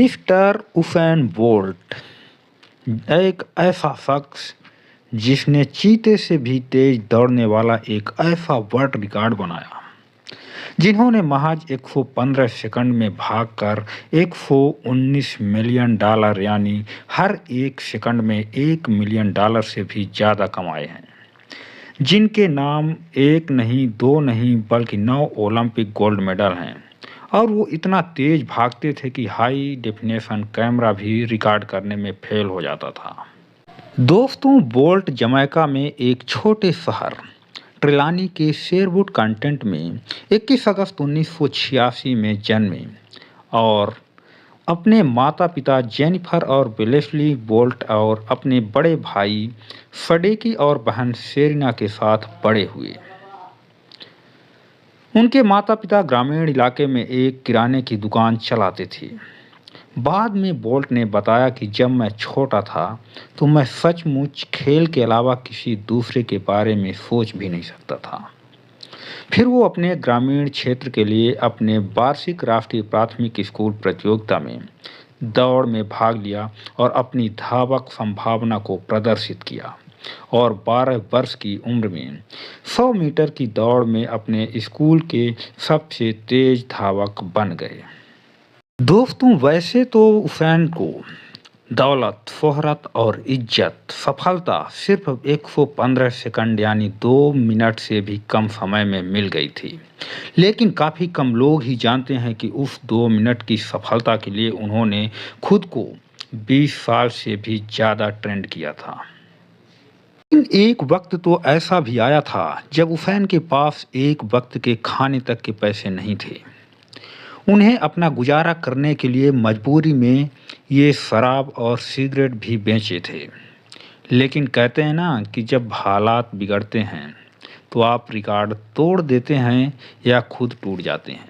Mister Usain bolt एक ऐसा शख्स जिसने चीते से भी तेज दौड़ने वाला एक ऐसा वर्ल्ड रिकॉर्ड बनाया, जिन्होंने महज 115 सेकंड में भागकर 119 मिलियन डॉलर यानी हर एक सेकंड में $1 मिलियन से भी ज़्यादा कमाए हैं, जिनके नाम एक नहीं दो नहीं बल्कि 9 ओलंपिक गोल्ड मेडल हैं। और वो इतना तेज भागते थे कि हाई डेफिनेशन कैमरा भी रिकॉर्ड करने में फेल हो जाता था। दोस्तों, बोल्ट जमैका में एक छोटे शहर ट्रिलानी के शेरवुड कंटेंट में 21 अगस्त 1986 में जन्मे और अपने माता पिता जेनिफर और वेलेस्ली बोल्ट और अपने बड़े भाई फडेकी और बहन सेरिना के साथ बड़े हुए। उनके माता पिता ग्रामीण इलाके में एक किराने की दुकान चलाते थे। बाद में बोल्ट ने बताया कि जब मैं छोटा था तो मैं सचमुच खेल के अलावा किसी दूसरे के बारे में सोच भी नहीं सकता था। फिर वो अपने ग्रामीण क्षेत्र के लिए अपने वार्षिक राष्ट्रीय प्राथमिक स्कूल प्रतियोगिता में दौड़ में भाग लिया और अपनी धावक संभावना को प्रदर्शित किया और 12 वर्ष की उम्र में 100 मीटर की दौड़ में अपने स्कूल के सबसे तेज धावक बन गए। दोस्तों, वैसे तो उसेन को दौलत, शोहरत और इज्जत, सफलता सिर्फ 115 सेकंड यानी 2 मिनट से भी कम समय में मिल गई थी, लेकिन काफ़ी कम लोग ही जानते हैं कि उस 2 मिनट की सफलता के लिए उन्होंने खुद को 20 साल से भी ज़्यादा ट्रेंड किया था। लेकिन एक वक्त तो ऐसा भी आया था जब उसेन के पास एक वक्त के खाने तक के पैसे नहीं थे। उन्हें अपना गुजारा करने के लिए मजबूरी में ये शराब और सिगरेट भी बेचे थे। लेकिन कहते हैं ना कि जब हालात बिगड़ते हैं तो आप रिकॉर्ड तोड़ देते हैं या खुद टूट जाते हैं।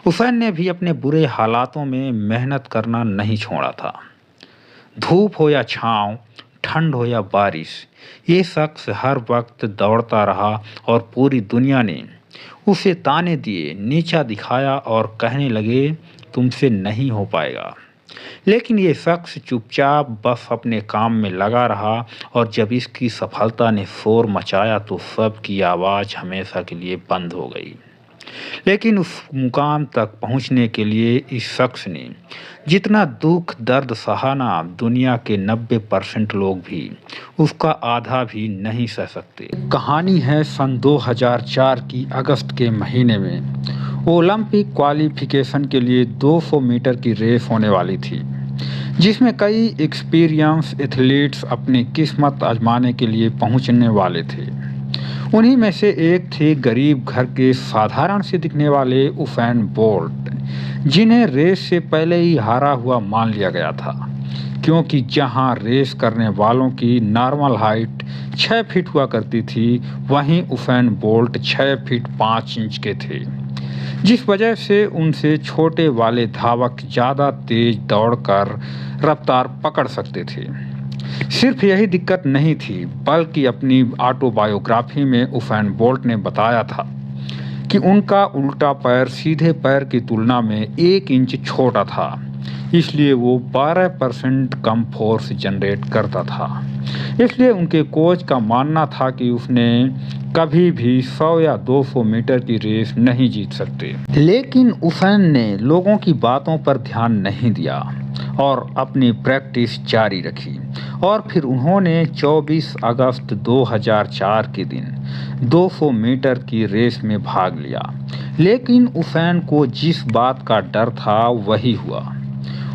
उसेन ने भी अपने बुरे हालातों में मेहनत करना नहीं छोड़ा था। धूप हो या छाँव, ठंड हो या बारिश, ये शख्स हर वक्त दौड़ता रहा और पूरी दुनिया ने उसे ताने दिए, नीचा दिखाया और कहने लगे तुमसे नहीं हो पाएगा। लेकिन ये शख्स चुपचाप बस अपने काम में लगा रहा और जब इसकी सफलता ने शोर मचाया तो सबकी आवाज़ हमेशा के लिए बंद हो गई। लेकिन उस मुकाम तक पहुंचने के लिए इस शख्स ने जितना दुख दर्द सहा ना, दुनिया के 90% लोग भी उसका आधा भी नहीं सह सकते। कहानी है सन 2004 की अगस्त के महीने में ओलंपिक क्वालिफिकेशन के लिए 200 मीटर की रेस होने वाली थी, जिसमें कई एक्सपीरियंस एथलीट्स अपनी किस्मत आजमाने के लिए पहुंचने वाले थे। उन्हीं में से एक थे गरीब घर के साधारण से दिखने वाले उसेन बोल्ट, जिन्हें रेस से पहले ही हारा हुआ मान लिया गया था, क्योंकि जहां रेस करने वालों की नॉर्मल हाइट 6 फीट हुआ करती थी, वहीं उसेन बोल्ट 6 फीट 5 इंच के थे, जिस वजह से उनसे छोटे वाले धावक ज़्यादा तेज दौड़कर रफ्तार पकड़ सकते थे। सिर्फ यही दिक्कत नहीं थी, बल्कि अपनी ऑटोबायोग्राफी में उसेन बोल्ट ने बताया था कि उनका उल्टा पैर सीधे पैर की तुलना में 1 इंच छोटा था, इसलिए वो 12% कम फोर्स जनरेट करता था। इसलिए उनके कोच का मानना था कि उसने कभी भी 100 या 200 मीटर की रेस नहीं जीत सकते। लेकिन उसेन ने लोगों की बातों पर ध्यान नहीं दिया और अपनी प्रैक्टिस जारी रखी और फिर उन्होंने 24 अगस्त 2004 के दिन 200 मीटर की रेस में भाग लिया। लेकिन उसेन को जिस बात का डर था वही हुआ।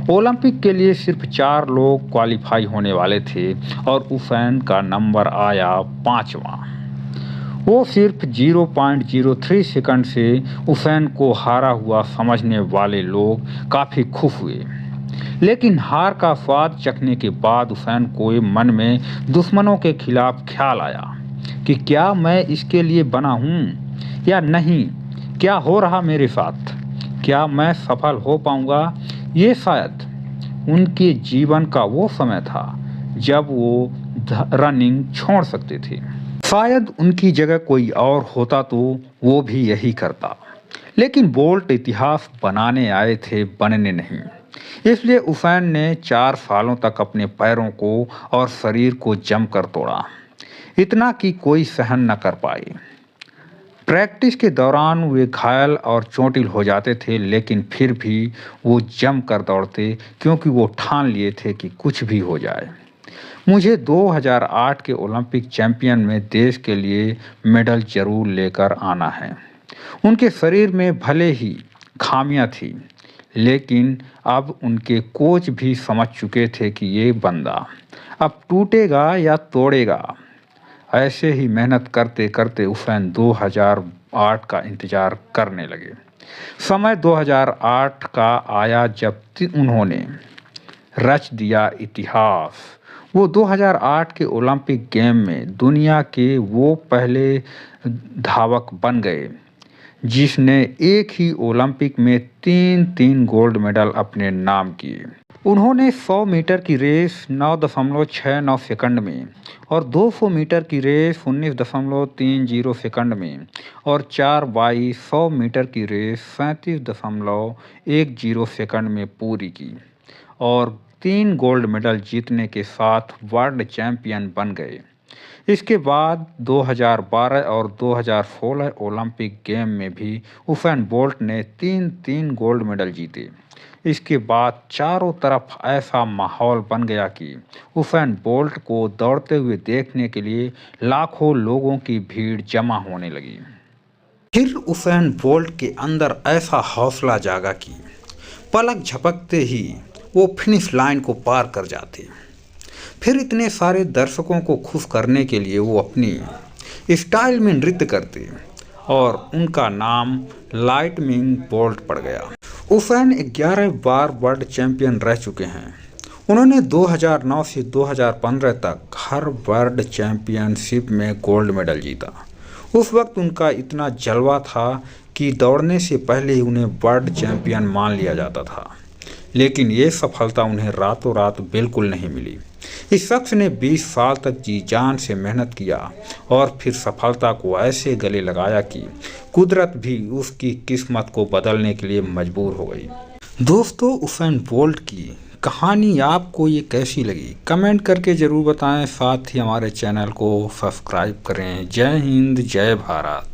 ओलंपिक के लिए सिर्फ 4 लोग क्वालिफाई होने वाले थे और उसेन का नंबर आया 5वां। वो सिर्फ 0.03 सेकंड से उसेन को हारा हुआ समझने वाले लोग काफ़ी खुश हुए। लेकिन हार का स्वाद चखने के बाद उसेन को मन में दुश्मनों के खिलाफ ख्याल आया कि क्या मैं इसके लिए बना हूँ या नहीं, क्या हो रहा मेरे साथ, क्या मैं सफल हो पाऊँगा। ये शायद उनके जीवन का वो समय था जब वो रनिंग छोड़ सकते थे। शायद उनकी जगह कोई और होता तो वो भी यही करता। लेकिन बोल्ट इतिहास बनाने आए थे, बनने नहीं। इसलिए उफैन ने 4 सालों तक अपने पैरों को और शरीर को जमकर तोड़ा, इतना कि कोई सहन न कर पाए। प्रैक्टिस के दौरान वे घायल और चोटिल हो जाते थे, लेकिन फिर भी वो जमकर दौड़ते, क्योंकि वो ठान लिए थे कि कुछ भी हो जाए, मुझे 2008 के ओलंपिक चैंपियन में देश के लिए मेडल जरूर लेकर आना है। उनके शरीर में भले ही खामियां थी, लेकिन अब उनके कोच भी समझ चुके थे कि ये बंदा अब टूटेगा या तोड़ेगा। ऐसे ही मेहनत करते करते उफैन 2008 का इंतजार करने लगे। समय 2008 का आया जब उन्होंने रच दिया इतिहास। वो 2008 के ओलंपिक गेम में दुनिया के वो पहले धावक बन गए जिसने एक ही ओलंपिक में 3 गोल्ड मेडल अपने नाम किए। उन्होंने 100 मीटर की रेस 9.69 सेकंड में और 200 मीटर की रेस 19.30 सेकंड में और 4x100 मीटर की रेस 37.10 सेकंड में पूरी की और 3 गोल्ड मेडल जीतने के साथ वर्ल्ड चैंपियन बन गए। इसके बाद 2012 और 2016 ओलंपिक गेम में भी उफैन बोल्ट ने 3 गोल्ड मेडल जीते। इसके बाद चारों तरफ ऐसा माहौल बन गया कि उफैन बोल्ट को दौड़ते हुए देखने के लिए लाखों लोगों की भीड़ जमा होने लगी। फिर उफैन बोल्ट के अंदर ऐसा हौसला जागा कि पलक झपकते ही वो फिनिश लाइन को पार कर जाते। फिर इतने सारे दर्शकों को खुश करने के लिए वो अपनी स्टाइल में नृत्य करते और उनका नाम लाइटनिंग बोल्ट पड़ गया। उफैन 11 बार वर्ल्ड चैंपियन रह चुके हैं। उन्होंने 2009 से 2015 तक हर वर्ल्ड चैंपियनशिप में गोल्ड मेडल जीता। उस वक्त उनका इतना जलवा था कि दौड़ने से पहले ही उन्हें वर्ल्ड चैंपियन मान लिया जाता था, लेकिन ये सफलता उन्हें रातों रात बिल्कुल नहीं मिली। इस शख्स ने 20 साल तक जी जान से मेहनत किया और फिर सफलता को ऐसे गले लगाया कि कुदरत भी उसकी किस्मत को बदलने के लिए मजबूर हो गई। दोस्तों, उफैन बोल्ट की कहानी आपको ये कैसी लगी कमेंट करके ज़रूर बताएं। साथ ही हमारे चैनल को सब्सक्राइब करें। जय हिंद, जय भारत।